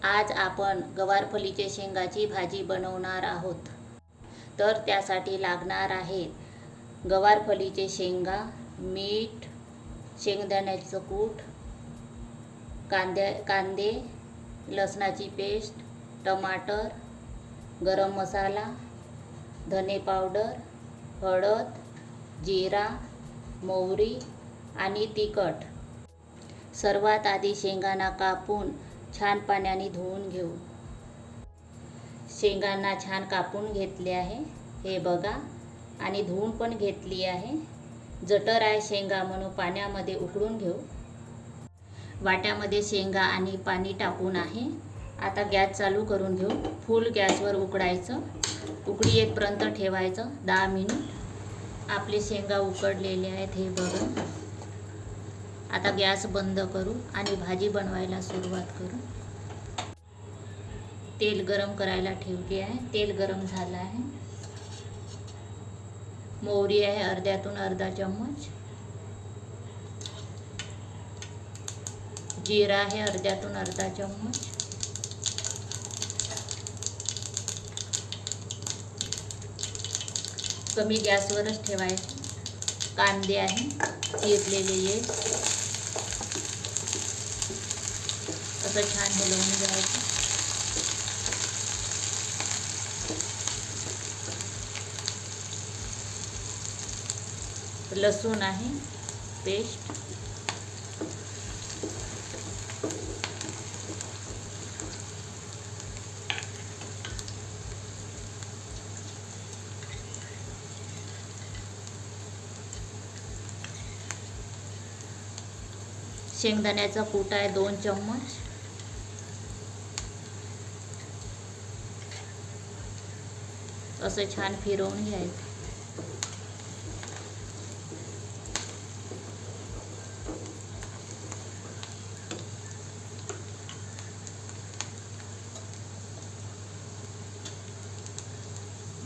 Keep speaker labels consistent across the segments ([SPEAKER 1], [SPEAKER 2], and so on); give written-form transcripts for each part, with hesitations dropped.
[SPEAKER 1] आज आपण गवारफळीच्या शेंगाची भाजी बनवणार आहोत. तर त्यासाठी लागणार आहेत गवारफळीचे शेंगा, मीठ, शेंगदाण्याचं कूट, कांदे, लसणाची पेस्ट, टमाटर, गरम मसाला, धने पावडर, हळद, जिरा, मोहरी आणि तिखट. सर्वात आधी शेंगांना कापून छान पाण्याने धुवून घेऊ. शेंगांना छान कापून घेतले आहे, हे बघा, आणि धुवून पण घेतली आहे. जठर आहे शेंगा म्हणून पाण्यामध्ये उकळून घेऊ. वाट्यामध्ये शेंगा आणि पाणी टाकून आहे. आता गॅस चालू करून घेऊ. फुल गॅसवर उकडायचं. उकळी येईपर्यंत ठेवायचं 10 मिनिट. आपले शेंगा उकडलेले आहेत, हे बघा. आता गॅस बंद करू आणि भाजी बनवायला सुरुवात करू. तेल गरम करायला ठेवले आहे. तेल गरम झालं आहे. मोहरी आहे अर्ध्यातून अर्धा चम्मच. जिरा आहे अर्ध्यातून अर्धा चम्मच. कमी गॅसवरच ठेवायचे. कांदे आहे चिरलेले, असं छान हलवून घ्यायचं. लसूण आहे पेस्ट, शेंगदाण्याचा कूट आहे 2 चम्मच. असं छान फिरवून घ्यायचं.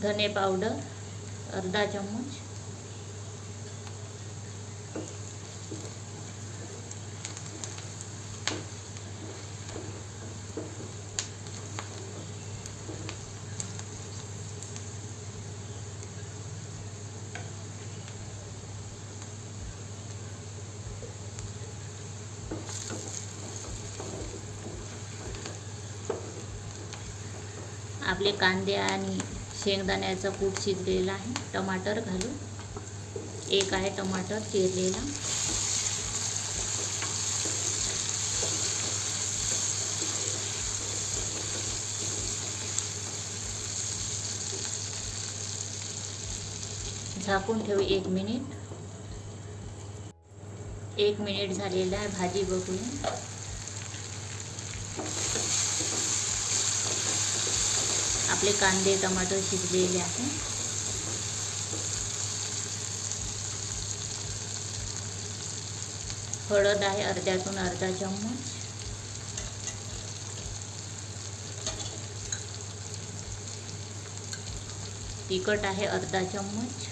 [SPEAKER 1] धने पावडर अर्धा चम्मच. आपले कांदे आणि शेंगदाण्याचा कूट शिजलेला आहे. टमाटर घालू. एक आहे टमाटर चिरलेला. झाकून ठेवू 1 मिनिट. 1 मिनिट झालेला आहे. भाजी बघूया. आपले कांदे टमाटर शिजलेले आहे. हळद आहे अर्ध्यातून अर्धा चम्मच. तिखट आहे अर्धा चम्मच.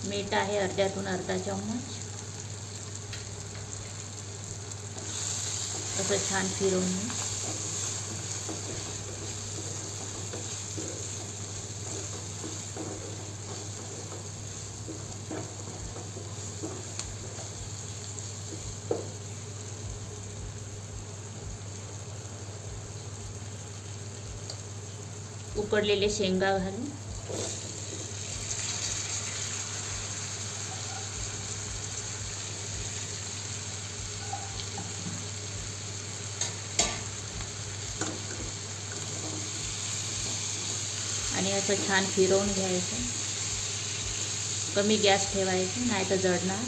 [SPEAKER 1] मीठ आहे अर्ध्यातून अर्धा चम्मच. असं छान फिरवून उकडलेले शेंगा घालू. आणि असं छान फिरवून घ्यायचं. कमी गॅस ठेवायचं, नाही तर जळणार.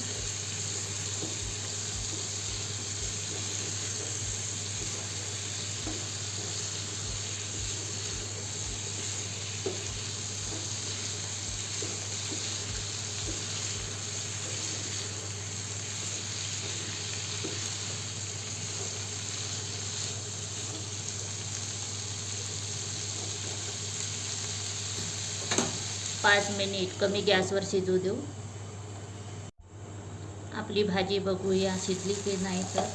[SPEAKER 1] पाच मिनिट कमी गॅसवर शिजू देऊ. आपली भाजी बघूया शिजली की नाही तर.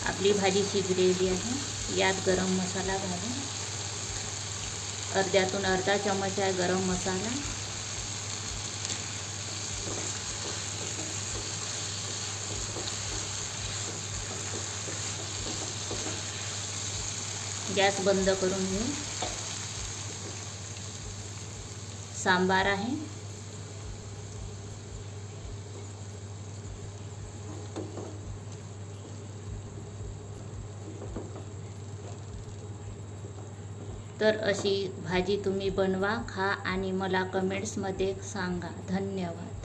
[SPEAKER 1] आपली भाजी शिजलेली आहे. यात गरम मसाला घालू. अर्ध्यातून अर्धा चमच आहे गरम मसाला. गॅस बंद करून घेऊ. सांबार आहे. तर अशी भाजी तुम्ही बनवा, खा आणि मला कमेंट्समध्ये सांगा. धन्यवाद.